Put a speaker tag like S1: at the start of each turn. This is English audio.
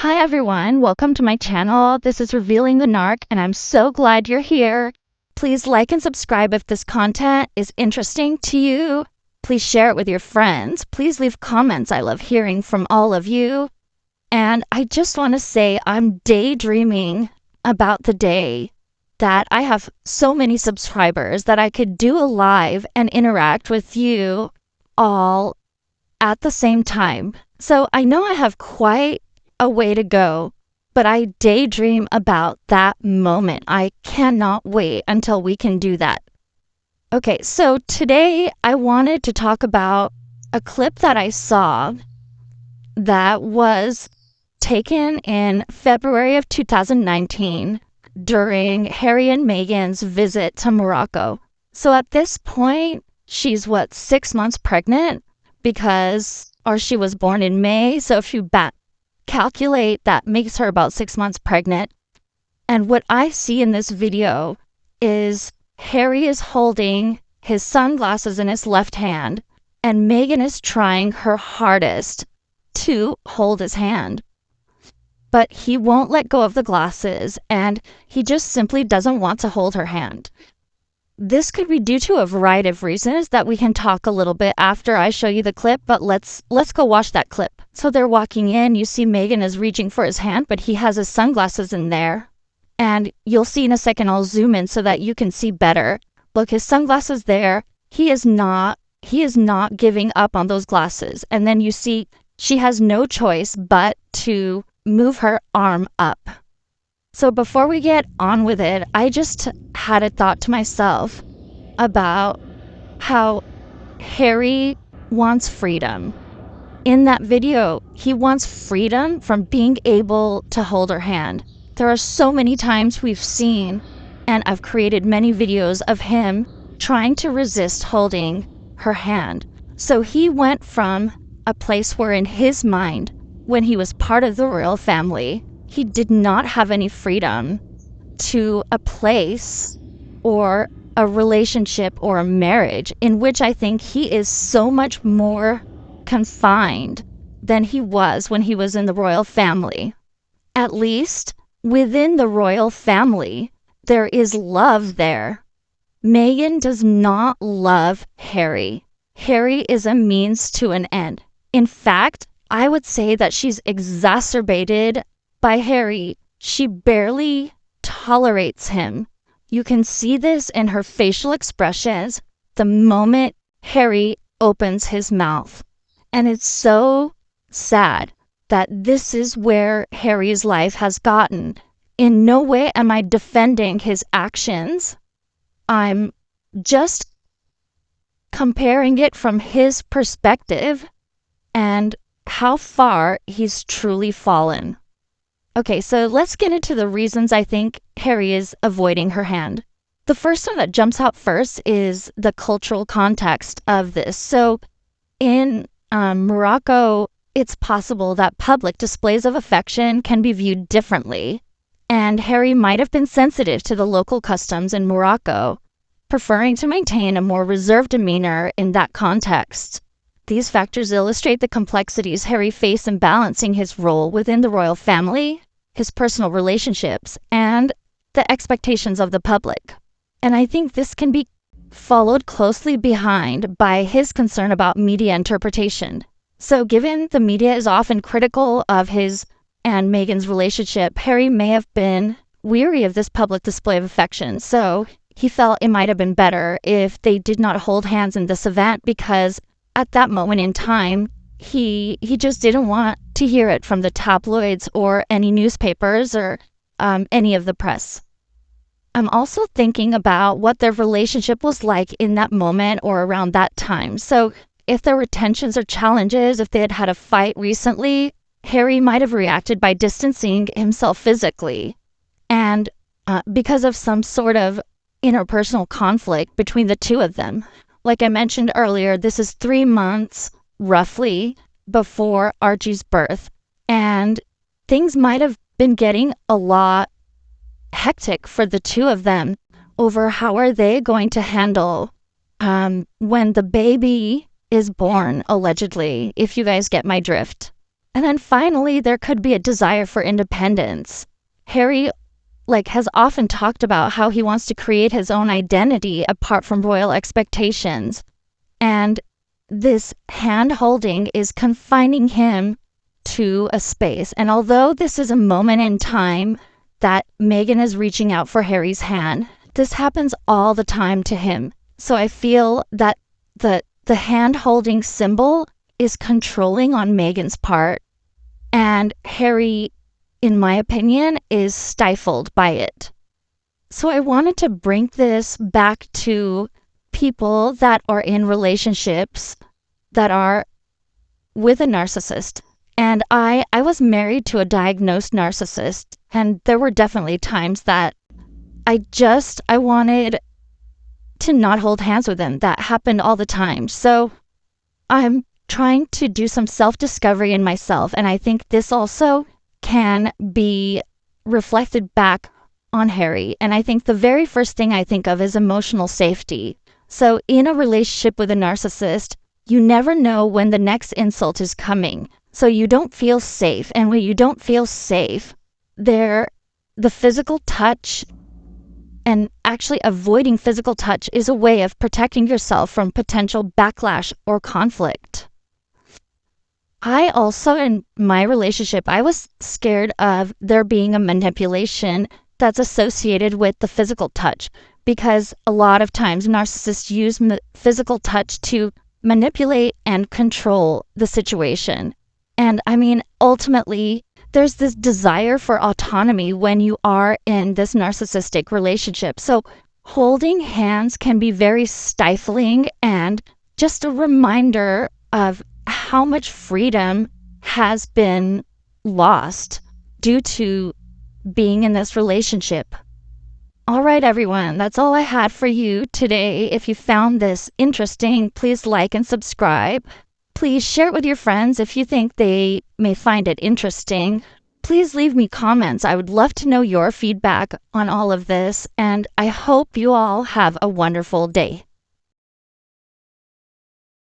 S1: Hi everyone, welcome to my channel. This is Revealing the Narc and I'm so glad you're here. Please like and subscribe if this content is interesting to you. Please share it with your friends. Please leave comments. I love hearing from all of you. And I just want to say I'm daydreaming about the day that I have so many subscribers that I could do a live and interact with you all at the same time. So I know I have quite a way to go, but I daydream about that moment. I cannot wait until we can do that. Okay, so today I wanted to talk about a clip that I saw that was taken in February of 2019 during Harry and Meghan's visit to Morocco. So at this point, she's 6 months pregnant or she was born in May. So if you calculate, that makes her about 6 months pregnant. And what I see in this video is Harry is holding his sunglasses in his left hand and Meghan is trying her hardest to hold his hand. But he won't let go of the glasses and he just simply doesn't want to hold her hand. This could be due to a variety of reasons that we can talk a little bit after I show you the clip, but let's go watch that clip. So they're walking in, you see Meghan is reaching for his hand, but he has his sunglasses in there. And you'll see in a second, I'll zoom in so that you can see better. Look, his sunglasses there, he is not giving up on those glasses. And then you see she has no choice but to move her arm up. So before we get on with it, I just had a thought to myself about how Harry wants freedom. In that video, he wants freedom from being able to hold her hand. There are so many times we've seen, and I've created many videos of him trying to resist holding her hand. So he went from a place where in his mind, when he was part of the royal family, he did not have any freedom to a place or a relationship or a marriage in which I think he is so much more confined than he was when he was in the royal family. At least within the royal family, there is love there. Meghan does not love Harry. Harry is a means to an end. In fact, I would say that she's exacerbated by Harry. She barely tolerates him. You can see this in her facial expressions the moment Harry opens his mouth. And it's so sad that this is where Harry's life has gotten. In no way am I defending his actions. I'm just comparing it from his perspective and how far he's truly fallen. Okay, so let's get into the reasons I think Harry is avoiding her hand. The first one that jumps out first is the cultural context of this. So in Morocco, it's possible that public displays of affection can be viewed differently. And Harry might have been sensitive to the local customs in Morocco, preferring to maintain a more reserved demeanor in that context. These factors illustrate the complexities Harry faced in balancing his role within the royal family, his personal relationships, and the expectations of the public. And I think this can be followed closely behind by his concern about media interpretation. So given the media is often critical of his and Meghan's relationship, Harry may have been weary of this public display of affection. So he felt it might have been better if they did not hold hands in this event because at that moment in time, he just didn't want to hear it from the tabloids or any newspapers or any of the press. I'm also thinking about what their relationship was like in that moment or around that time. So if there were tensions or challenges, if they had had a fight recently, Harry might have reacted by distancing himself physically. And because of some sort of interpersonal conflict between the two of them. Like I mentioned earlier, this is 3 months, roughly, before Archie's birth. And things might have been getting a lot hectic for the two of them over how are they going to handle when the baby is born, allegedly, if you guys get my drift. And then finally, there could be a desire for independence. Harry has often talked about how he wants to create his own identity apart from royal expectations. And this hand holding is confining him to a space. And although this is a moment in time that Meghan is reaching out for Harry's hand, this happens all the time to him. So I feel that the hand holding symbol is controlling on Meghan's part, and Harry, in my opinion, is stifled by it. So I wanted to bring this back to people that are in relationships that are with a narcissist. And I was married to a diagnosed narcissist, and there were definitely times that I wanted to not hold hands with him. That happened all the time. So I'm trying to do some self-discovery in myself, and I think this also can be reflected back on Harry. And I think the very first thing I think of is emotional safety. So in a relationship with a narcissist, you never know when the next insult is coming. So you don't feel safe. And when you don't feel safe, the physical touch and actually avoiding physical touch is a way of protecting yourself from potential backlash or conflict. I also, in my relationship, I was scared of there being a manipulation that's associated with the physical touch, because a lot of times narcissists use physical touch to manipulate and control the situation. And I mean, ultimately, there's this desire for autonomy when you are in this narcissistic relationship. So holding hands can be very stifling and just a reminder of how much freedom has been lost due to being in this relationship. All right, everyone, that's all I had for you today. If you found this interesting, please like and subscribe. Please share it with your friends if you think they may find it interesting. Please leave me comments. I would love to know your feedback on all of this, and I hope you all have a wonderful day.